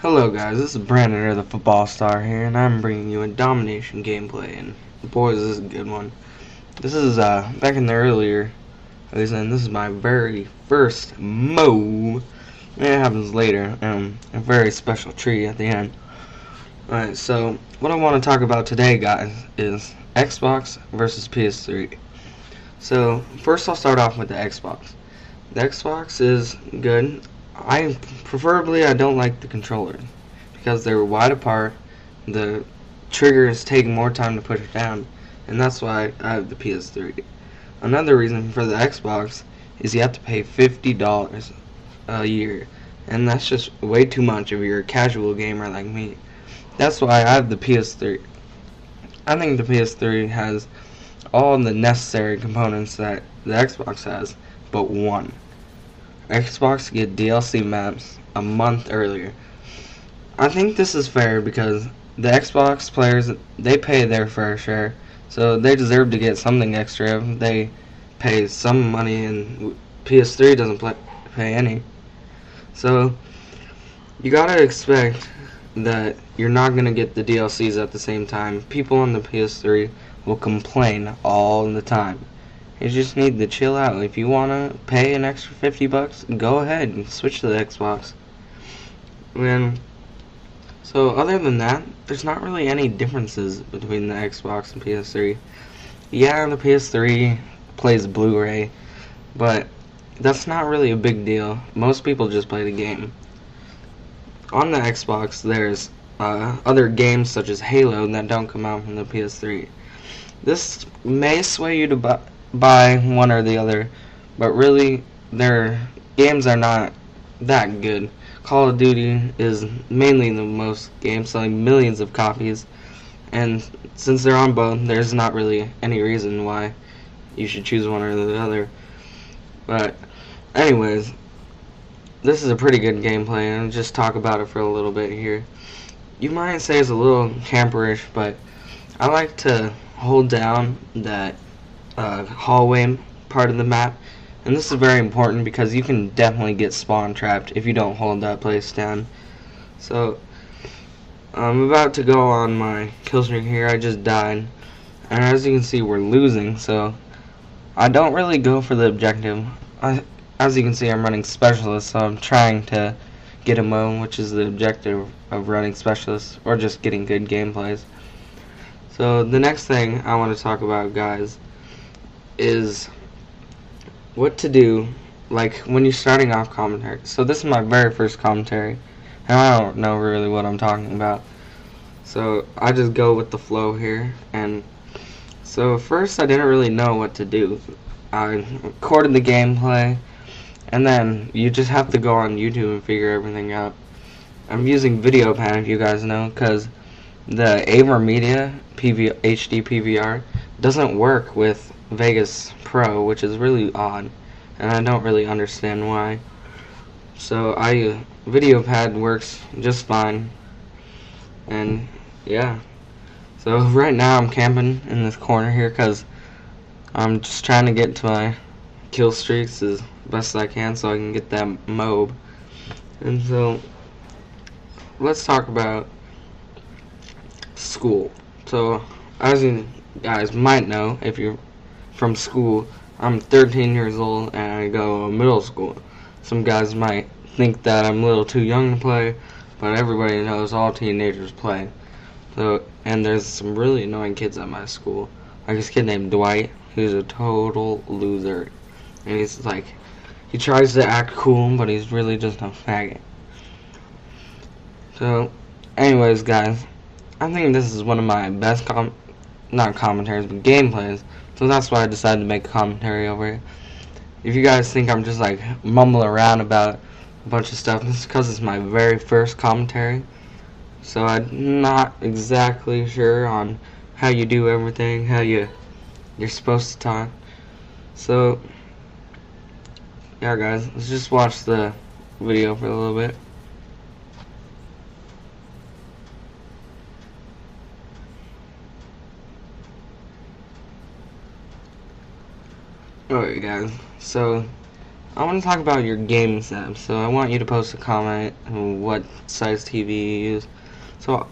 Hello guys, this is Brandon or the Football Star here, and I'm bringing you a domination gameplay, and boys, this is a good one. This is, back in the earlier, and this is my very first MOAB. It happens later, a very special treat at the end. Alright, so, what I want to talk about today, guys, is Xbox versus PS3. So, first I'll start off with the Xbox. The Xbox is good. I don't like the controllers because they're wide apart. The triggers take more time to push down, and that's why I have the PS3. Another reason for the Xbox is you have to pay $50 a year, and that's just way too much if you're a casual gamer like me. That's why I have the PS3. I think the PS3 has all the necessary components that the Xbox has, but one. Xbox get DLC maps a month earlier. I think this is fair because the Xbox players, they pay their fair share, so they deserve to get something extra. They pay some money and PS3 doesn't pay any. So you gotta expect that you're not gonna get the DLCs at the same time. People on the PS3 will complain all the time. You just need to chill out. If you want to pay an extra $50, go ahead and switch to the Xbox. So other than that, there's not really any differences between the Xbox and PS3. Yeah, the PS3 plays Blu-ray, but that's not really a big deal. Most people just play the game. On the Xbox, there's other games such as Halo that don't come out from the PS3. This may sway you to buy one or the other, but really their games are not that good. Call of Duty is mainly the most games, selling millions of copies, and since they're on both, there's not really any reason why you should choose one or the other. But anyways, this is a pretty good gameplay, and I'll just talk about it for a little bit here. You might say it's a little camperish, but I like to hold down that hallway part of the map, and this is very important because you can definitely get spawn trapped if you don't hold that place down. So I'm about to go on my kill streak here. I just died, and as you can see, we're losing, so I don't really go for the objective. As you can see, I'm running specialist, so I'm trying to get a MOAB, which is the objective of running specialist, or just getting good gameplays. So the next thing I want to talk about, guys, is what to do like when you're starting off commentary. So this is my very first commentary, and I don't know really what I'm talking about, so I just go with the flow here. And so at first I didn't really know what to do. I recorded the gameplay, and then you just have to go on YouTube and figure everything out. I'm using VideoPad, if you guys know, because the AverMedia HD PVR doesn't work with Vegas Pro, which is really odd, and I don't really understand why. So VideoPad works just fine, and yeah. So right now I'm camping in this corner here because I'm just trying to get to my kill streaks as best I can so I can get that MOAB. And so let's talk about school. So as you guys might know, if you're from school, I'm 13 years old and I go to middle school. Some guys might think that I'm a little too young to play, but everybody knows all teenagers play. So, and there's some really annoying kids at my school. Like this kid named Dwight, who's a total loser. And he's like, he tries to act cool, but he's really just a faggot. So, anyways, guys, I think this is one of my best not commentaries, but gameplays. So that's why I decided to make a commentary over it. If you guys think I'm just like mumbling around about a bunch of stuff, it's because it's my very first commentary. So I'm not exactly sure on how you do everything, how you're supposed to talk. So yeah, guys, let's just watch the video for a little bit. Alright guys, so I want to talk about your gaming setup. So I want you to post a comment on what size TV you use. So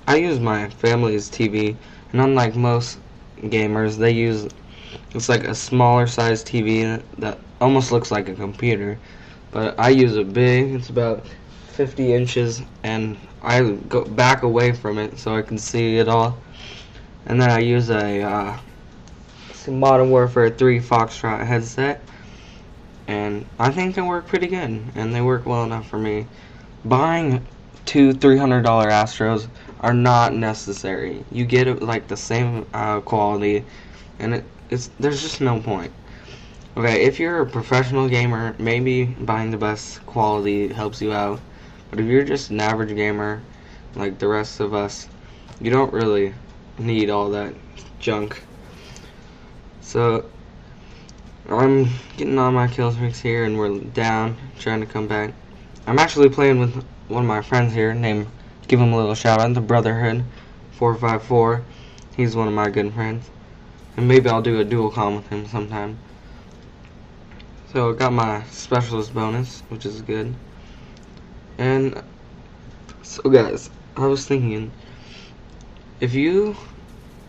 I use my family's TV, and unlike most gamers, they use it's like a smaller size TV that almost looks like a computer. But I use a big. It's about 50 inches, and I go back away from it so I can see it all. And then I use a Modern Warfare 3 Foxtrot headset, and I think they work pretty good, and they work well enough for me. Buying two $300 Astros are not necessary. You get like the same quality, and there's just no point. Okay, if you're a professional gamer, maybe buying the best quality helps you out. But if you're just an average gamer, like the rest of us, you don't really need all that junk. So I'm getting all my kill streaks here, and we're down, trying to come back. I'm actually playing with one of my friends here, named, give him a little shout out, the Brotherhood 454. He's one of my good friends, and maybe I'll do a dual call with him sometime. So I got my specialist bonus, which is good. And so guys, I was thinking, if you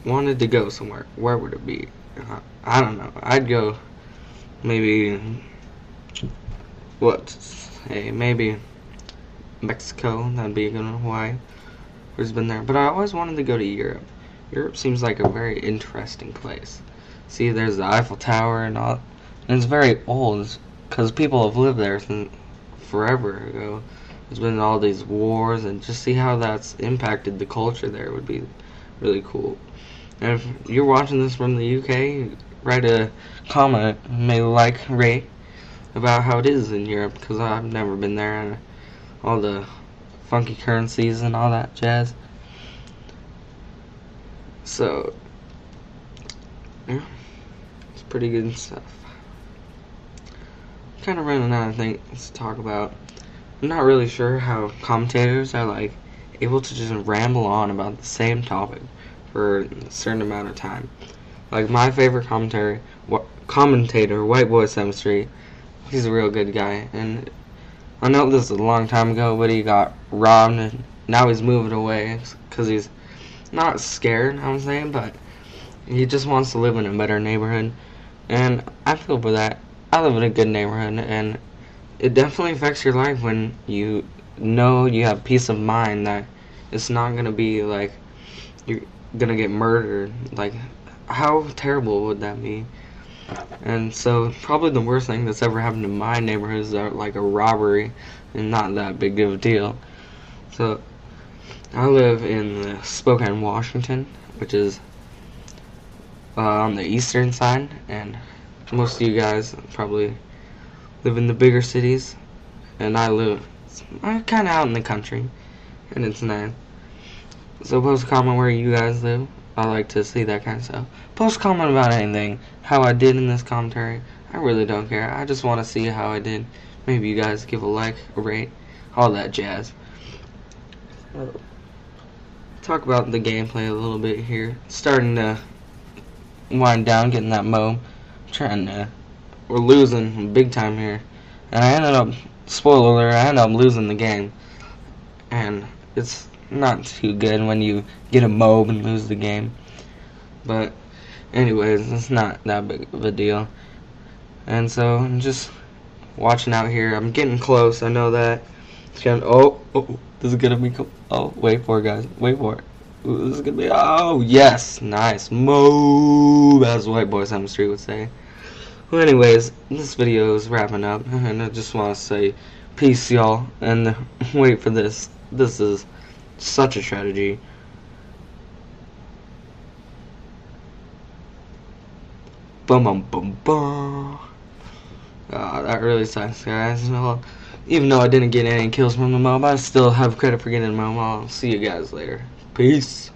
wanted to go somewhere, where would it be? I don't know. I'd go maybe maybe Mexico. That'd be a good one. Hawaii. Who's been there? But I always wanted to go to Europe. Europe seems like a very interesting place. See, there's the Eiffel Tower and all, and it's very old because people have lived there since forever ago. There's been all these wars, and just see how that's impacted the culture there would be really cool. And if you're watching this from the UK, write a comment, maybe rate about how it is in Europe, because I've never been there, and all the funky currencies and all that jazz. So yeah, it's pretty good stuff. Kind of running out of things to talk about. I'm not really sure how commentators are able to just ramble on about the same topic for a certain amount of time. Like my favorite commentator, White Boy 7th Street, he's a real good guy, and I know this is a long time ago, but he got robbed, and now he's moving away because he's not scared, I'm saying, but he just wants to live in a better neighborhood, and I feel for that. I live in a good neighborhood, and it definitely affects your life when you know you have peace of mind that it's not going to be like you're going to get murdered. Like, how terrible would that be? And so probably the worst thing that's ever happened to my neighborhood is like a robbery, and not that big of a deal. So I live in Spokane, Washington, which is on the eastern side, and most of you guys probably live in the bigger cities, and I'm kind of out in the country, and it's nice. So post a comment where you guys live. I like to see that kind of stuff. Post a comment about anything, how I did in this commentary. I really don't care. I just want to see how I did. Maybe you guys give a like, a rate, all that jazz. Talk about the gameplay a little bit here. Starting to wind down, getting that MOAB. We're losing big time here, and I ended up, spoiler alert, I ended up losing the game, and it's not too good when you get a MOAB and lose the game, but anyways, it's not that big of a deal. And so I'm just watching out here. I'm getting close, I know that. It's gonna, this is gonna be cool. Oh, wait for it, guys, wait for it. Ooh, this is gonna be, oh yes, nice MOAB, as White Boy 7th Street would say. Well, anyways, this video is wrapping up, and I just want to say peace, y'all, and wait for this. This is such a tragedy. Bum bum bum bum. That really sucks, guys. Well, even though I didn't get any kills from the MOAB, I still have credit for getting the MOAB. I'll see you guys later. Peace.